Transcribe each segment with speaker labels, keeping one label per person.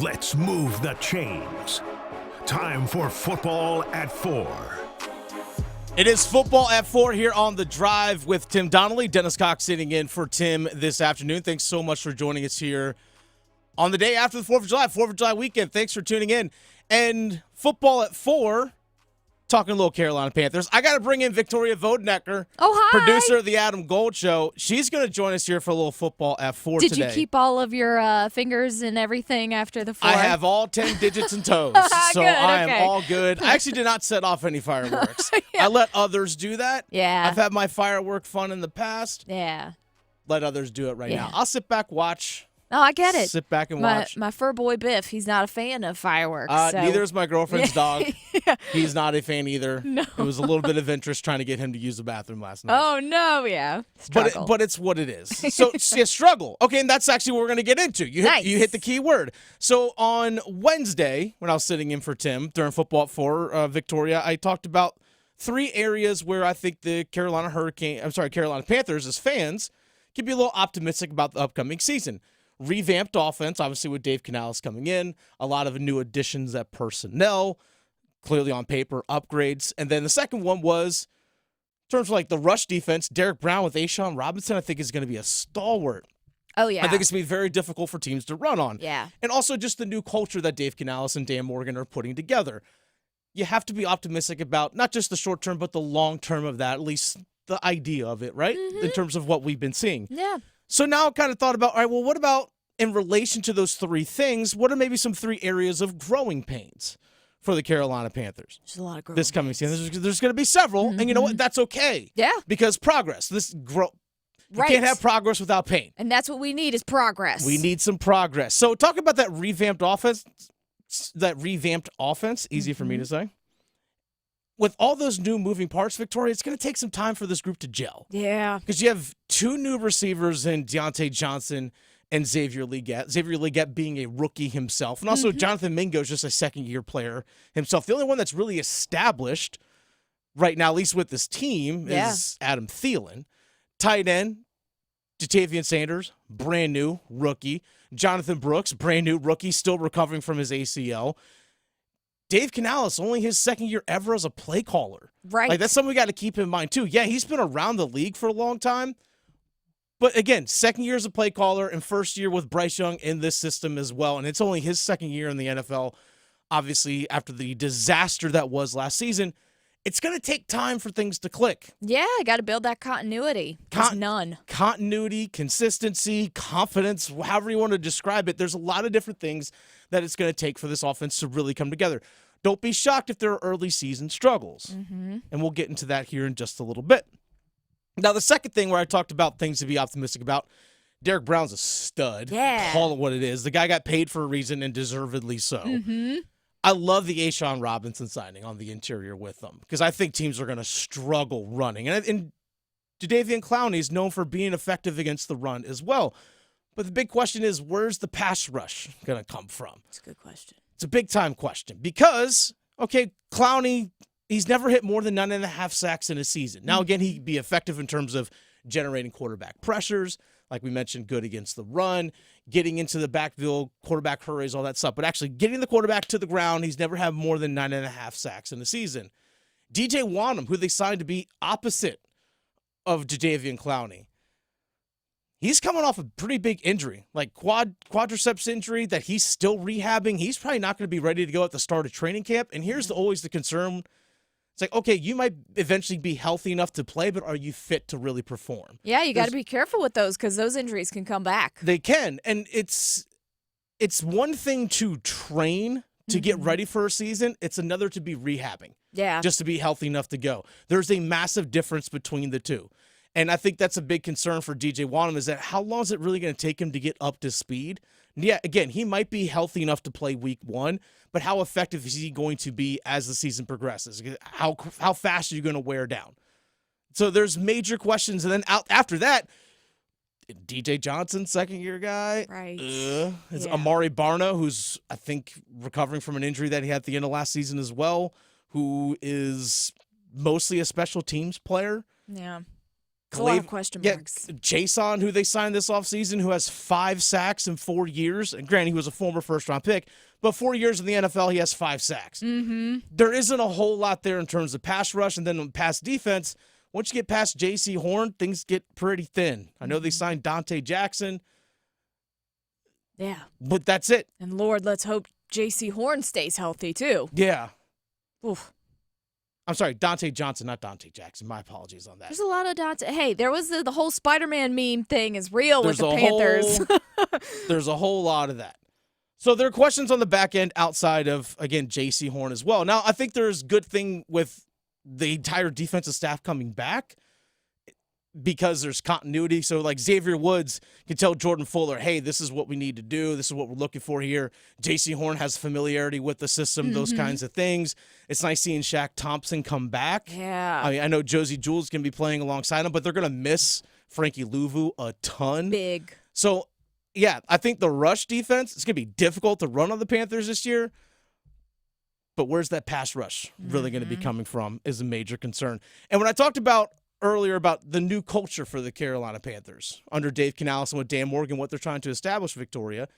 Speaker 1: Let's move the chains. Time for Football at 4.
Speaker 2: It is Football at 4 here on The Drive with Tim Donnelly. Dennis Cox sitting in for Tim this afternoon. Thanks so much for joining us here on the day after the 4th of July, 4th of July weekend. Thanks for tuning in. And Football at 4, talking a little Carolina Panthers. I got to bring in Victoria Vodenecker, producer of the Adam Gold Show. She's going to join us here for a little Football at 4 today.
Speaker 3: Did you keep all of your fingers and everything after the 4?
Speaker 2: I have all 10 digits and toes, so I am all good. I actually did not set off any fireworks. Yeah. I let others do that.
Speaker 3: Yeah.
Speaker 2: I've had my firework fun in the past.
Speaker 3: Yeah.
Speaker 2: Let others do it right now. I'll sit back, watch.
Speaker 3: Oh, I get it.
Speaker 2: Sit back and watch.
Speaker 3: My fur boy Biff, he's not a fan of fireworks.
Speaker 2: Neither is my girlfriend's dog.
Speaker 3: Yeah.
Speaker 2: He's not a fan either.
Speaker 3: No.
Speaker 2: It was a little bit of interest trying to get him to use the bathroom last night.
Speaker 3: Oh, no, yeah. Struggle.
Speaker 2: But it's what it is. So, struggle. Okay, and that's actually what we're going to get into. You hit the key word. So, on Wednesday, when I was sitting in for Tim during Football at 4, Victoria, I talked about 3 areas where I think the Carolina Panthers as fans can be a little optimistic about the upcoming season. Revamped offense, obviously with Dave Canales coming in, a lot of new additions at personnel, clearly on paper, upgrades. And then the second one was, in terms of like the rush defense, Derek Brown with Ashawn Robinson, I think is going to be a stalwart.
Speaker 3: Oh, yeah.
Speaker 2: I think it's going to be very difficult for teams to run on.
Speaker 3: Yeah.
Speaker 2: And also just the new culture that Dave Canales and Dan Morgan are putting together. You have to be optimistic about not just the short term, but the long term of that, at least the idea of it, right? Mm-hmm. In terms of what we've been seeing.
Speaker 3: Yeah.
Speaker 2: So now I kind of thought about, all right, well, what about in relation to those 3 things, what are maybe some 3 areas of growing pains for the Carolina Panthers?
Speaker 3: There's a lot of growing
Speaker 2: this coming season. There's going to be several, and you know what? That's okay.
Speaker 3: Yeah.
Speaker 2: Because progress. You can't have progress without pain.
Speaker 3: And that's what we need is progress.
Speaker 2: We need some progress. So talk about that revamped offense, easy for me to say. With all those new moving parts, Victoria, it's going to take some time for this group to gel.
Speaker 3: Yeah.
Speaker 2: Because you have 2 new receivers in Deontay Johnson and Xavier Legette. Xavier Legette being a rookie himself. And also Jonathan Mingo's just a second-year player himself. The only one that's really established right now, at least with this team, is Adam Thielen. Tight end, Jatavian Sanders, brand new rookie. Jonathan Brooks, brand new rookie, still recovering from his ACL. Dave Canales, only his second year ever as a play caller.
Speaker 3: Right.
Speaker 2: Like, that's something we got to keep in mind, too. Yeah, he's been around the league for a long time. But, again, second year as a play caller and first year with Bryce Young in this system as well. And it's only his second year in the NFL, obviously, after the disaster that was last season. It's going to take time for things to click.
Speaker 3: Yeah, you got to build that continuity. There's none.
Speaker 2: Continuity, consistency, confidence, however you want to describe it. There's a lot of different things that it's going to take for this offense to really come together. Don't be shocked if there are early season struggles. Mm-hmm. And we'll get into that here in just a little bit. Now, the second thing where I talked about things to be optimistic about, Derek Brown's a stud.
Speaker 3: Yeah.
Speaker 2: Call it what it is. The guy got paid for a reason and deservedly so. Mm-hmm. I love the Ashawn Robinson signing on the interior with them because I think teams are going to struggle running. And Jadeveon Clowney is known for being effective against the run as well. But the big question is, where's the pass rush going to come from?
Speaker 3: It's a good question.
Speaker 2: It's a big-time question because, okay, Clowney, he's never hit more than 9.5 sacks in a season. Now, again, he'd be effective in terms of generating quarterback pressures, like we mentioned, good against the run, getting into the backfield, quarterback hurries, all that stuff. But actually getting the quarterback to the ground, he's never had more than 9.5 sacks in a season. DJ Wanham, who they signed to be opposite of Jadeveon Clowney, he's coming off a pretty big injury, like quadriceps injury that he's still rehabbing. He's probably not going to be ready to go at the start of training camp. And here's always the concern. It's like, okay, you might eventually be healthy enough to play, but are you fit to really perform?
Speaker 3: Yeah, you got to be careful with those because those injuries can come back.
Speaker 2: They can. And it's one thing to train to get ready for a season. It's another to be rehabbing.
Speaker 3: Yeah.
Speaker 2: Just to be healthy enough to go. There's a massive difference between the two. And I think that's a big concern for DJ Wanham is that how long is it really going to take him to get up to speed? And yeah, again, he might be healthy enough to play week 1, but how effective is he going to be as the season progresses? How fast are you going to wear down? So there's major questions. And then after that, DJ Johnson, second-year guy.
Speaker 3: Right.
Speaker 2: It's Amari Barna, who's, I think, recovering from an injury that he had at the end of last season as well, who is mostly a special teams player.
Speaker 3: Yeah. It's a lot of question marks.
Speaker 2: Jason, who they signed this offseason, who has 5 sacks in 4 years. And granted, he was a former first-round pick, but 4 years in the NFL, he has 5 sacks.
Speaker 3: Mm-hmm.
Speaker 2: There isn't a whole lot there in terms of pass rush, and then on pass defense, once you get past J.C. Horn, things get pretty thin. I know they signed Dante Jackson.
Speaker 3: Yeah.
Speaker 2: But that's it.
Speaker 3: And Lord, let's hope J.C. Horn stays healthy, too.
Speaker 2: Yeah.
Speaker 3: Oof.
Speaker 2: I'm sorry, Dante Johnson, not Dante Jackson. My apologies on that.
Speaker 3: There's a lot of Dante. Hey, there was the whole Spider-Man meme thing is real with the Panthers.
Speaker 2: There's a whole lot of that. So there are questions on the back end outside of, again, J.C. Horn as well. Now, I think there's good thing with the entire defensive staff coming back because there's continuity. So, like, Xavier Woods can tell Jordan Fuller, hey, this is what we need to do. This is what we're looking for here. J.C. Horn has familiarity with the system, those kinds of things. It's nice seeing Shaq Thompson come back.
Speaker 3: Yeah.
Speaker 2: I mean, I know Josie Jewell's going to be playing alongside him, but they're going to miss Frankie Louvu a ton.
Speaker 3: Big.
Speaker 2: So, yeah, I think the rush defense, it's going to be difficult to run on the Panthers this year. But where's that pass rush really going to be coming from is a major concern. And when I talked about earlier about the new culture for the Carolina Panthers under Dave Canales and with Dan Morgan, what they're trying to establish, Victoria,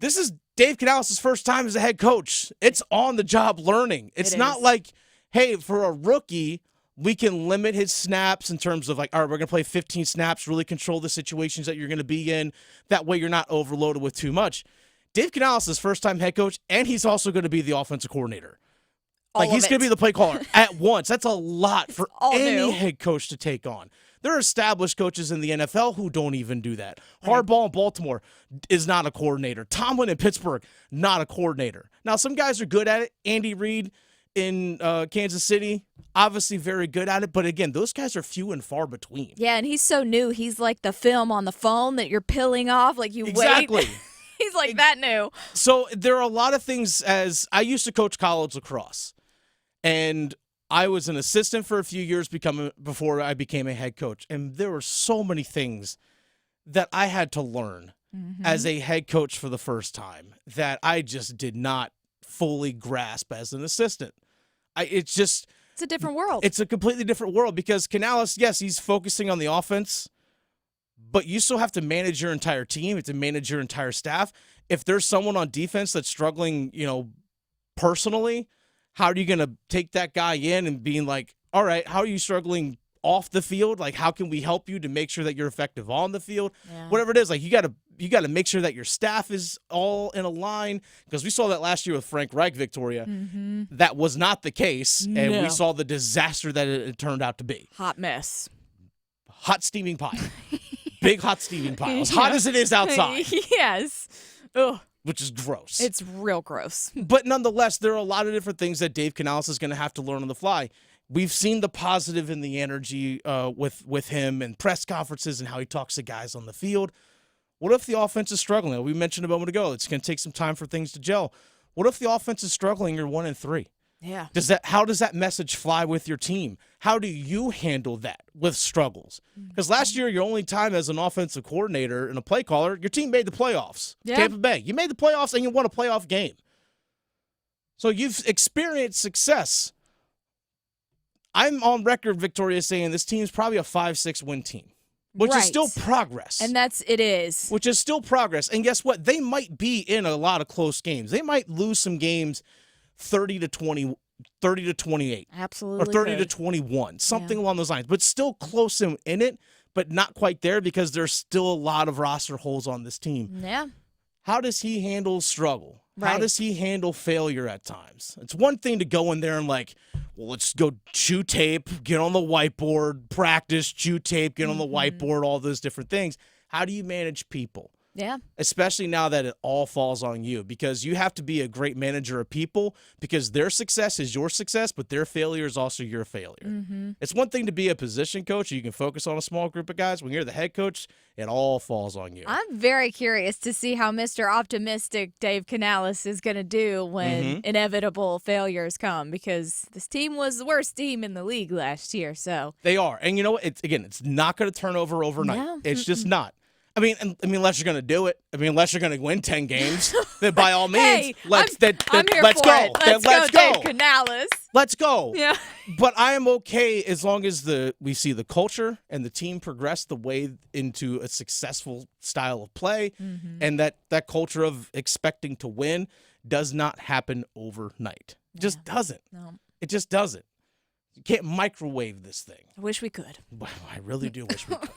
Speaker 2: this is Dave Canales' first time as a head coach. It's on-the-job learning. It's not like, hey, for a rookie, we can limit his snaps in terms of like, all right, we're going to play 15 snaps, really control the situations that you're going to be in. That way you're not overloaded with too much. Dave Canales is first-time head coach, and he's also going to be the offensive coordinator. Like, he's going to be the play caller at once. That's a lot for any head coach to take on. There are established coaches in the NFL who don't even do that. Harbaugh in Baltimore is not a coordinator. Tomlin in Pittsburgh, not a coordinator. Now, some guys are good at it. Andy Reid in Kansas City, obviously very good at it. But, again, those guys are few and far between.
Speaker 3: Yeah, and he's so new. He's like the film on the phone that you're peeling off. Like, you
Speaker 2: Exactly.
Speaker 3: wait. He's like that new.
Speaker 2: So there are a lot of things as I used to coach college lacrosse, and I was an assistant for a few years before I became a head coach. And there were so many things that I had to learn as a head coach for the first time that I just did not fully grasp as an assistant. It's
Speaker 3: a different world.
Speaker 2: It's a completely different world because Canalis, yes, he's focusing on the offense, but you still have to manage your entire team. You have to manage your entire staff. If there's someone on defense that's struggling, personally, how are you going to take that guy in and being like, all right, how are you struggling off the field? Like, how can we help you to make sure that you're effective on the field? Yeah. Whatever it is, like, you got to make sure that your staff is all in a line because we saw that last year with Frank Reich, Victoria. That was not the case, and we saw the disaster that it turned out to be.
Speaker 3: Hot mess.
Speaker 2: Hot steaming pile. Big hot steaming pile. As hot as it is outside.
Speaker 3: Yes. Ugh.
Speaker 2: Which is gross.
Speaker 3: It's real gross.
Speaker 2: But nonetheless, there are a lot of different things that Dave Canales is going to have to learn on the fly. We've seen the positive in the energy with him and press conferences and how he talks to guys on the field. What if the offense is struggling? We mentioned a moment ago, it's going to take some time for things to gel. What if the offense is struggling? You're 1-3.
Speaker 3: Yeah.
Speaker 2: How does that message fly with your team? How do you handle that with struggles? Because last year, your only time as an offensive coordinator and a play caller, your team made the playoffs. Yeah. Tampa Bay. You made the playoffs and you won a playoff game. So you've experienced success. I'm on record, Victoria, saying this team's probably a 5-6 win team, which is still progress.
Speaker 3: And it is.
Speaker 2: Which is still progress. And guess what? They might be in a lot of close games. They might lose some games 30-20, 30-28.
Speaker 3: Absolutely.
Speaker 2: Or 30-21, something along those lines. But still close in it, but not quite there because there's still a lot of roster holes on this team.
Speaker 3: Yeah.
Speaker 2: How does he handle struggle?
Speaker 3: Right.
Speaker 2: How does he handle failure at times? It's one thing to go in there and like, well, let's go chew tape, get on the whiteboard, practice, chew tape, get on the whiteboard, all those different things. How do you manage people?
Speaker 3: Yeah.
Speaker 2: Especially now that it all falls on you because you have to be a great manager of people because their success is your success, but their failure is also your failure. It's one thing to be a position coach. You can focus on a small group of guys. When you're the head coach, it all falls on you.
Speaker 3: I'm very curious to see how Mr. Optimistic Dave Canales is going to do when inevitable failures come because this team was the worst team in the league last year. So
Speaker 2: they are. And you know what? It's not going to turn over overnight.
Speaker 3: No.
Speaker 2: It's just not. I mean, unless you're going to do it. I mean, unless you're going to win 10 games, then by all means,
Speaker 3: Hey,
Speaker 2: let's
Speaker 3: I'm here
Speaker 2: let's
Speaker 3: for
Speaker 2: go.
Speaker 3: it. Let's go, Dave Canales.
Speaker 2: Let's go.
Speaker 3: Yeah.
Speaker 2: But I am okay as long as we see the culture and the team progress the way into a successful style of play, and that culture of expecting to win does not happen overnight. It just doesn't.
Speaker 3: No.
Speaker 2: It just doesn't. You can't microwave this thing.
Speaker 3: I wish we could.
Speaker 2: Well, I really do wish we could.